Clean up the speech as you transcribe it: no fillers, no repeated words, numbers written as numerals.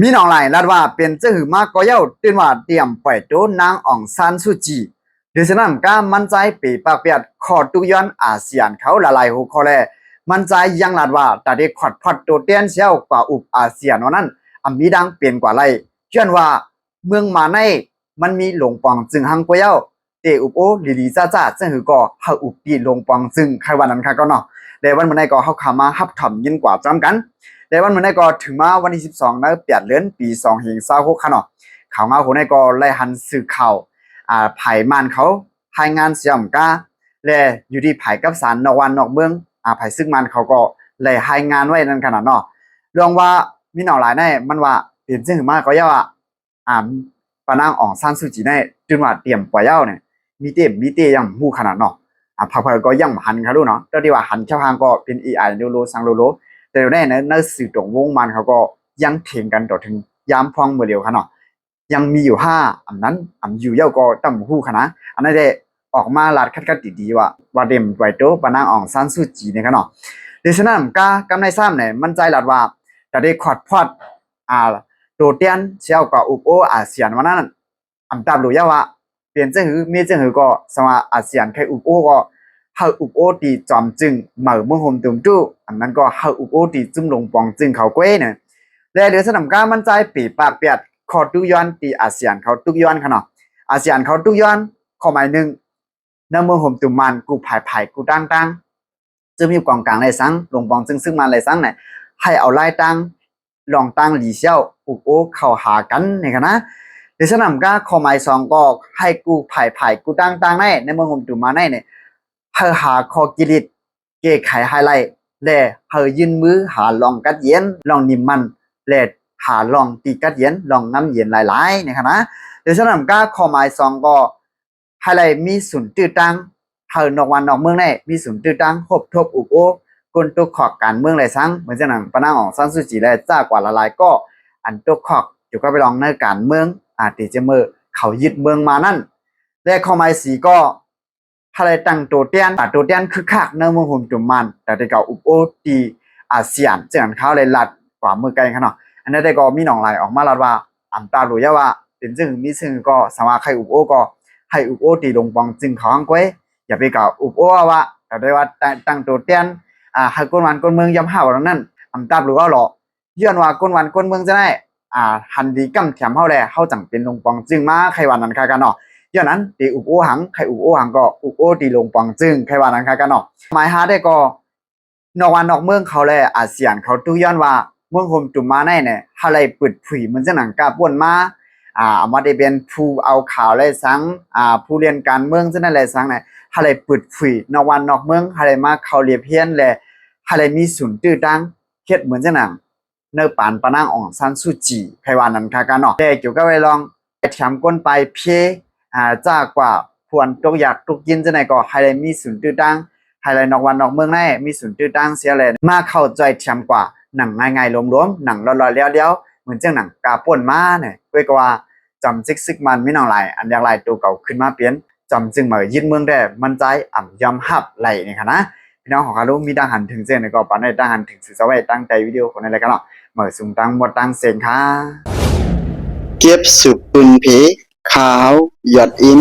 มีน้องหลายรัดว่าเป็นเจ้าหือมากก็เย้าตื่นว่าเตรียมปล่อยโตนางอ่องซานซูจีเดือสนามก้ามั่นใจปีปากเปียดขอตุย้อนอาเซียนเขาละลายหูคอแลมั่นใจยังลัดว่าแต่ได้ขอดพอดโตเตียนเชียวกว่าอุบอาเซียนวันนั้นมีดังเปลี่ยนกว่าไรเชื่อว่าเมืองมาในมันมีหลงปองจึงหังก็เย้าเตอุบโอลีจ้าจ้าเจ้าหือก็เฮาอุบปีหลงปองจึงใครวันนั้นค่ะก็เนาะแต่วันมันในก็เฮาขามาฮับถ่อมยินกว่าจำกันแต่วันมันในก็ถึงมาวันที่12นะเปลี่ยนเดือนปี2526ค่ะเนาะข่าวเงาคนในก็ไล่หันสื่อข่าวไผ่มันเขาภายงานเสียมกาและอยู่ที่ไผ่กับสารนอกวันนอกเมืองไผ่ซึ่งมันเขาก็เลยให้งานไว้นั่นขนาดเนาะเรื่องว่ามีหน่อหลายแน่มันว่าเปลี่ยนซึ่งมาก็ย่าปานางอ่องซานซูจีได้จนว่าเตรียมปล่อยเย้าเนี่ยมีเตยังหูขนาดเนาะพักก็ยังหันเขาดูเนาะก็ที่ว่าหันเช่าทางก็เป็น AI โลสังโลแต่ได้ในสื่อตรงวงมันเขาก็ยังเถียงกันต่อถึงยามพองเมื่อเดียวค่ะเนาะยังมีอยู่5อันนั้นอยู่เย้าก็ตั้มหูขนาดอันนั้นได้ออกมาลาดคัดดีๆว่าเดมไวโตปานางอ่องซานซูจีเนี่ยค่ะเนาะดิฉันนั้นกำในซ้ำเนี่ยมันใจลาดว่าแต่ได้ขอดพอดโดเตียนเชี่ยวกับอุปโออาเซียนวันนั้นตามรู้ยาว่าเปลี่ยนเจ้าหือมีเจ้าหือก็สมาอาเซียนใครอุปโอก็เฮาอุปโอตีจอมจึงเหมือเมื่อโฮมตุ่มจู้อันนั้นก็เฮาอุปโอตีจุ่มลงปองจึงเขาเก้เนี่ยและเดี๋ยวสนามการมันใจปีปากเปียดขอตุย้อนตีอาเซียนเขาตุย้อนค่ะเนาะอาเซียนเขาตุย้อนข้อหมายหนึ่งในเมื่อโฮมตุ่มมันกูไผ่กูตั้งจะมีกองกลางอะไรสังลงปองซึ่งมันอะไรสังเนี่ยให้เอาไล่ตั้งลองตั้งหลีเชี่ยวอุปโอเข้าหากันเนี่ยค่ะนะเดี๋ยวสนามการข้อหมาย2ก็ให้กูไผ่กูตั้งในเมื่อโฮมตุ่มมาเนี่ยเฮาหาคอกิริตเกไขไฮไลท์และเฮายืนมือหาลองกัดเย็นลองนิ่มมันและหาลองตีกัดเย็นลองน้ำเย็นหลายๆนะครับนะเดี๋ยวสนามก้าข้อหมาย2ก็ไฮไลท์มีศูนย์ตื้อตั้งเฮานอกวันนอกเมืองได้มีศูนย์ตื้อตั้งครบทบอุปโอกลตุกขอกการเมืองหลายสังเหมือนจังหนังปะนางของซันซูจีและจ้ากว่าละลายก็อันตุกขอกอยู่ก็ไปลองในการเมืองติเจเมอร์เขายึดเมืองมานั่นและข้อหมาย4ก็ถ้าได้ตั้งตัวเตียนคือคักเนื้อมือหุ่มจุ่มมันแต่ได้เก่าอุปโอตีอาเซียนเจ้าเขาเลยลัดกว่ามือไกลขนาดอันนั้นได้ก็มีหนองไหลออกมาลัดว่าตาหลุยว่าเป็นซึ่งมีซึ่งก็สามารถใครอุปโอก็ให้อุปโอตีลงปองจึงเขาอังก้อยอย่าไปเก่าอุปโอว่าแต่ได้ว่าตั้งตัวเตียนให้ก้นวันก้นเมืองย้ำห้าวนั้นตาหลุยว่าหรอย้อนว่าก้นวันก้นเมืองจะได้หันดีกำแถมเฮาแลเฮาจังเป็นลงปองจึงมาใครวันนั้นค่ะกันเนาะย้อนนั้นตีอุปโอหังใครอุปโอหังก็อุปโอตีลงปองจึงใครวันนั้นค่ะกันเนาะหมายหาได้ก็นอกวันนอกเมืองเขาแลอาเซียนเขาตู้ย้อนว่าเมืองโฮมจุ่มมาในเนี่ยเฮาเลยปึดผุยมันจังหนังกาป่วนมามาได้เป็นผู้เอาข่าวเลยสังผู้เรียนการเมืองจังนั้นแหละสังเนี่ยเฮาเลยปึดผุยนอกวันนอกเมืองเฮาเลยมาเข้าเรียบเพี้ยนแลเฮาเลยมีศูนย์ตื้อตั้งเฮ็ดเหมือนจังหนังเนื้อปานปะนางอ่องซันซูจีใครว่านั้นค่ะกันเนาะแต่เกี่ยวกับไว้ลองแถมก้นไปเพียจ้ากว่าควรตกอยากตกยินจังไหนก็ให้ได้มีศูนย์ตื้อตั้งให้ได้นอกวันนอกเมืองได้มีศูนย์ตื้อตั้งเสียเลยมาเข้าใจแถมกว่าหนังง่ายๆรวมๆหนังลอยๆเลี้ยวๆเหมือนจังหนังกาป่นมาเนี่ยก้อยก็ว่าจำซึกมันมีหนังหลายอันอย่างไรตัวเก่าขึ้นมาเปลี่ยนจำจึงมายึดเมืองได้มันใจยำหับไหลนี่ค่ะนะพี่น้องของคารุมีดังหันถึงเส้นในก็ปานได้ดังหันถึงสื่อสวัยตั้งใจวิดีโอของในรายการเนาะเหมือนสูงตั้งหมดตั้งเสียงค่ะเก็บสืบปืนผีขาวหยอดอิน